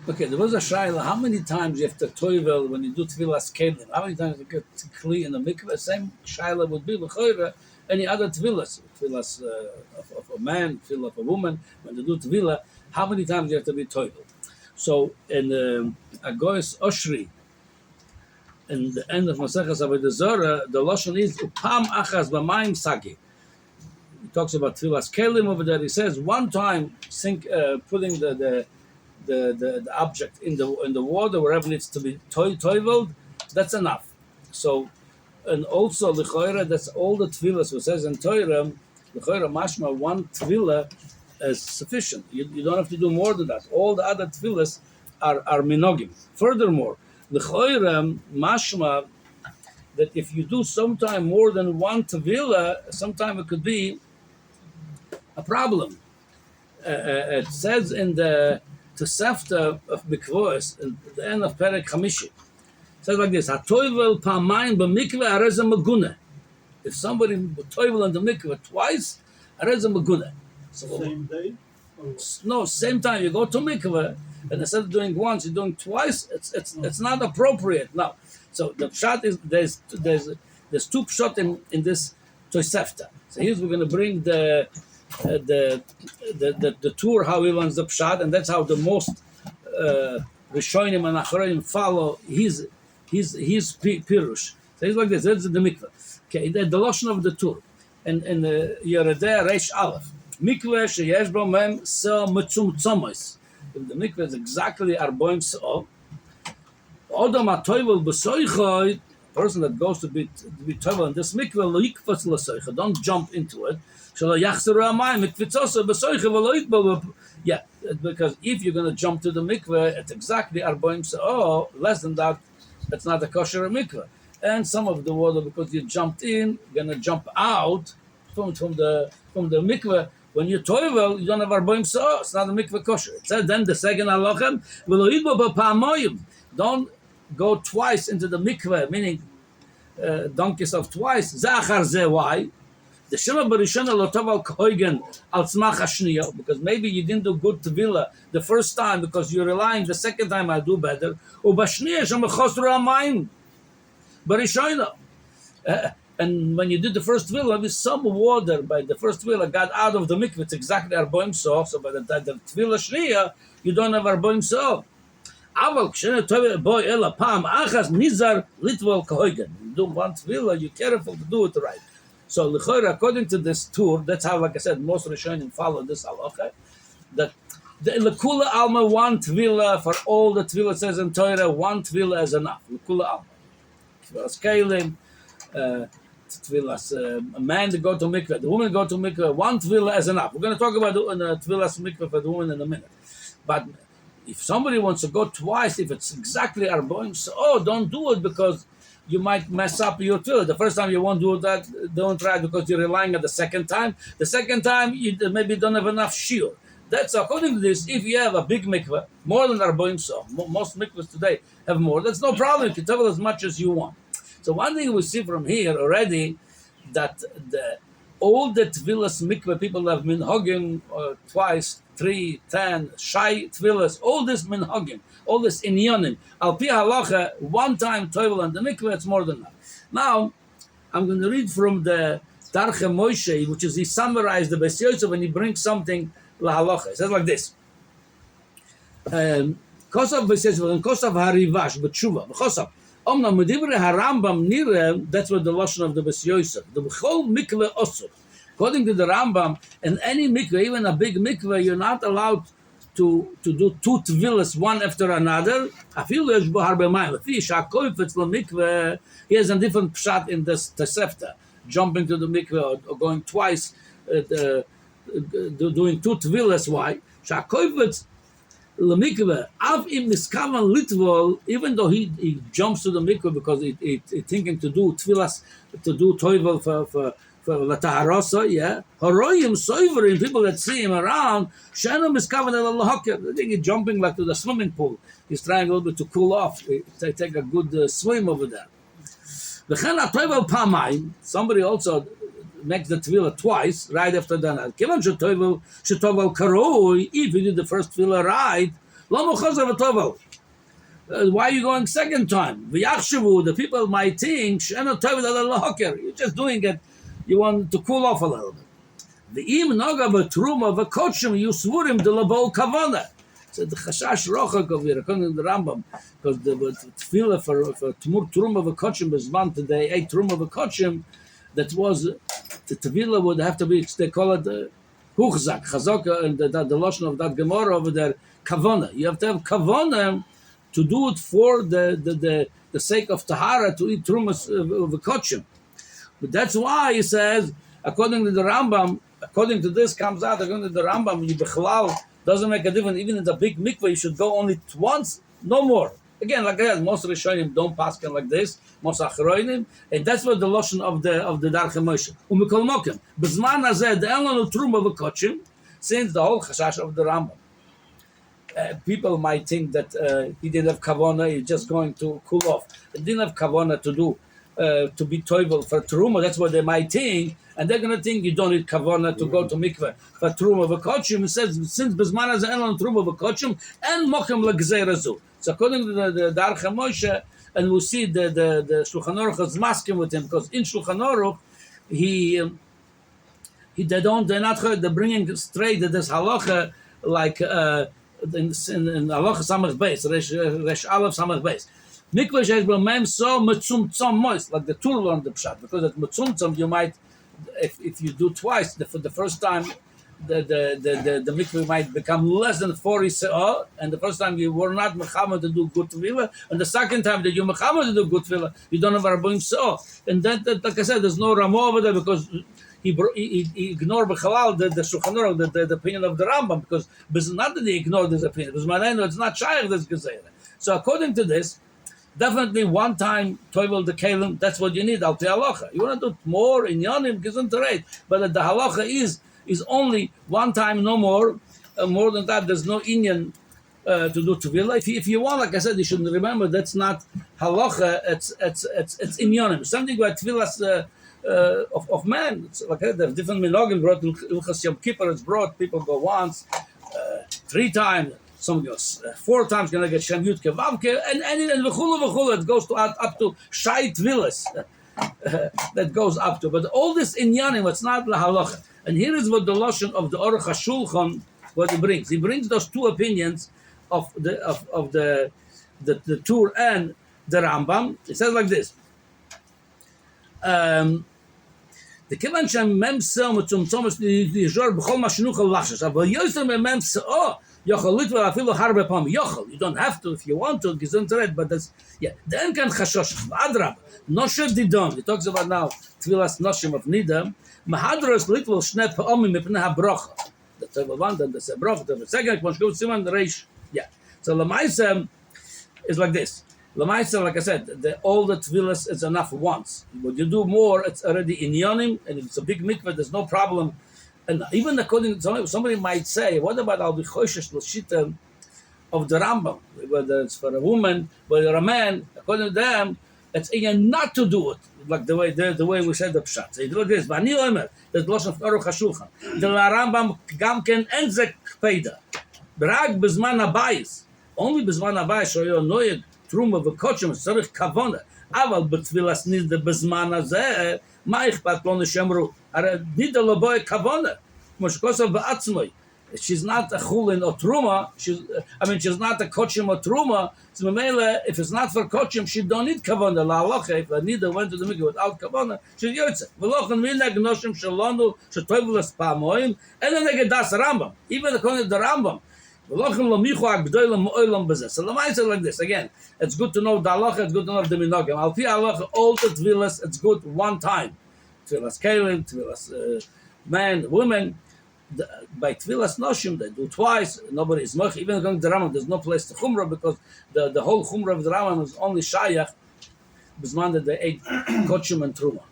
Okay, there was a shaila. How many times you have to toivel when you do tefillas kelim? How many times you get kli in the mikveh? Same shaila would be l'choira any other tefillas, of a man, tefillah of a woman. When they do tefillah, how many times you have to be toivel? So in Agois Oshri, in the end of Maseches Avodah Zarah, the lashon is upam achas b'mayim sagi. He talks about tefillas kelim over there. He says one time, putting the object in the water wherever it needs to be toiveled, that's enough. So, and also l'choira, that's all the tefillas. Who says in Torah, l'choira mashma, one tefillah is sufficient. You don't have to do more than that. All the other tefillas are minogim. Furthermore, l'choira mashma, that if you do sometime more than one tefillah, sometime it could be a problem. It says in the Tosefta of mikvahs, at the end of Perek Chamishi, it says like this: "Hatoivel pamayim b'mikveh areza maguna." If somebody toivel in the mikveh twice, areza maguna. So Same day? no, same time you go to mikveh, and instead of doing once, you're doing twice. It's not appropriate now. So the pshat is there's two pshat in this Tosefta. So here's we're going to bring the tour how he learns the pshat, and that's how the most Rishonim and Acharonim follow his pirush. So he's like this. That's the mikveh. Okay, the lashon of the tour, and Yeredeh Reish Aleph mikveh sheyesh bo mem so mitzumtzamos. If the mikveh is exactly arboim so, Odom atoivel b'soichoi, person that goes to be toivel in this mikveh lo yikfas l'soicha, don't jump into it. Yeah, because if you're going to jump to the mikveh, it's exactly arboim so, less than that, it's not a kosher mikveh. And some of the water, because you jumped in, you're going to jump out from the mikveh. When you toivel, you don't have arboim so, it's not a mikveh kosher. It said then the second halachem, don't go twice into the mikveh, meaning dunk yourself twice. Zachar ze, why? The Shema Barishana Lotov al Koigen al Tzmach Hashniya, because maybe you didn't do good Tevila the first time because you're relying the second time I do better. Ubashniya Shema Chosru Amayim Barishana. And when you did the first Tevila, with some water by the first Tevila got out of the mikveh, it's exactly Arboim So. So by the Tevila Shniya, you don't have Arboim So. Aval Kshena Tove Boy Ela Pam Achas Nizar Litval Koigen. You do one Tevila, you're careful to do it right. So, according to this tour, that's how, like I said, most Rishonim follow this halacha. That the lekula alma, one tvila for all the tvila says in Torah, one tvila is enough. Lekula alma, tvilas kelim, tvilas a man to go to mikveh, the woman go to mikveh. One tvila is enough. We're going to talk about the tvilas mikveh for the woman in a minute. But if somebody wants to go twice, if it's exactly arboim, so don't do it because you might mess up your tefillah. The first time you won't do that, don't try it because you're relying on the second time. The second time, you maybe don't have enough shiur. That's according to this, if you have a big mikveh, more than arboim so, most mikvahs today have more, that's no problem. You can travel as much as you want. So one thing we see from here already, that all the tefillas mikveh people have minhagim twice, 3, 10, shai tefillas, all this minhagim, all this inyanim. Al pi halacha, one time toivel and the mikveh, it's more than that. Now, I'm going to read from the Tarche Moshe, which is he summarized the Beis Yosef when he brings something la halacha. It says like this: Kosav Beis Yosef and Kosav Harivash b'tshuva b'chosav. Omnam medivre harambam nire. That's what the lashon of the Beis Yosef. The b'chol mikveh osur. According to the Rambam, in any mikveh, even a big mikveh, you're not allowed to do two tefillas one after another. He has a different pshat in this Tosefta, jumping to the mikveh or going twice, doing two tefillas. Why? Even though he jumps to the mikveh because he's thinking to do tefillas, to do toivel for Lataharosa, yeah. Horoyim soiverim, people that see him around, Shanam is covered at Allah. I think he's jumping like to the swimming pool. He's trying a little bit to cool off. They take a good swim over there. Somebody also makes the tefillah twice, right after that. If you did the first tefillah right, Why are you going second time? The people might think, you're just doing it, you want to cool off a little bit. The im noga betruma v'kochim yusvurim de labo kavana. So the chashash rochak of here, according to the Rambam, because the tefillah for truma v'kochim bezman today, ate truma v'kochim, that was the tefillah would have to be, they call it huchzak, chazaka, and the lotion of that Gemara over there, kavana. You have to have kavana to do it for the sake of tahara, to eat truma v'kochim. But that's why he says, according to the Rambam, according to this comes out, according to the Rambam, you bechlal doesn't make a difference. Even in the big mikvah, you should go only once, no more. Again, like I said, most Rishonim don't pass like this, most Achroinim, and that's what the lotion of the Darche Moshe. Umikol Mokim, B'zman hazeh de'elanu truma v'kochim, since the whole chashash of the Rambam. People might think that he didn't have kavana, he's just going to cool off. He didn't have kavana to do. To be toivel for truma, that's what they might think, and they're going to think you don't need kavana to go to mikveh for truma v'kochim. It says since bezman hazeh en truma v'kochim and mokem legzeirazu. So according to the Darche Moshe, and we see the Shulchan Aruch is masking with him, because in Shulchan Aruch they're not bringing straight that there's halacha like in halacha samach beis resh aleph samach beis. Mikvah she's b'mem so metzumtzam moist, like the Tur on the pshat, because at metzumtzam you might, if you do twice, for the first time, the mikvah might become less than 40 se'ah, and the first time you were not mechamed to do good tefillah, and the second time that you mechamed to do good tefillah, you don't have arba'im se'ah. And then, like I said, there's no Ramah over there, because he ignored b'chalal the Shulchan Aruch, the opinion of the Rambam, because not that he ignored this opinion, because it's not shaykh this gezerah. So according to this, definitely one time toivel the kelim, that's what you need, al pi halacha. You want to do more in yonim, gesundheit, but the halacha is only one time, no more. More than that, there's no inyan to do tevilah. If you want, like I said, you should remember that's not halacha. It's in yonim. Something about tevilah of man. It's like there's different minogim brought in Ilchas Yom Kippur. It's brought. People go once, 3 times. Some goes 4 times, gonna get Shem Yud Kevavke, and v'chulu, it goes to up to Shait Villas. That goes up to. But all this inyanim, it's not la halacha. And here is what the lotion of the Aruch HaShulchan, what he brings. He brings those 2 opinions of the Tur and the Rambam. It says like this. The kivan shem mem sel mitzumtzom yizor b'chol mashinuch al-lachshash. Aber yoser mem sel you don't have to if you want to, but that's, yeah. Then can chashosh adrab nosher didon. He talks about now tvilas noshim of nidam. Mahadros little shnep omim mipnei habrocha. The table one and the sebroch. The second one goes siman reish. Yeah. So lamaisa is like this. Lamaisa, like I said, all the tvilas is enough once. When you do more, it's already in yonim, and if it's a big mikveh, there's no problem. And even according to somebody might say, what about Al Bichoshesh L'Shita of the Rambam? Whether it's for a woman, whether a man, according to them, it's again not to do it, like the way we said the Pshat. So you do this, V'ani Omer, there's the lotion of Aruch HaShulchan. The Rambam Gamken and Zek Peda. Brag Bezman Abayis. Only Bezman Abayis, Shoyo Noyed, Truma V'Kochim, Tzarich Kavona. Aval B'Tvilas Nid the Bezman Azeh, Ma Ichpat Lo Neshemru. She's not a chulin or truma. She's not a kochim or truma. So if it's not for kochim, she don't need kavana. La halacha, if a nida went to the mikvah without kavana, she's yotze. V'lochen minag noshim shalonu shetoivulas pamoim, and then they get das Rambam. Even according to the Rambam, v'lochen lo michu agdoilam mo'ilam bezeh. So the mindset like this again. It's good to know the halacha. It's good to know the minogim. Al pi halacha, all the tvilas, it's good one time. Tvilas kelim, tvilas men, women. By tvilas noshim, they do twice. Nobody is moch. Even going to the Rambam, there's no place to chumrah because the whole chumrah of the Rambam is only shayach. Bisman that they ate kochim and truma.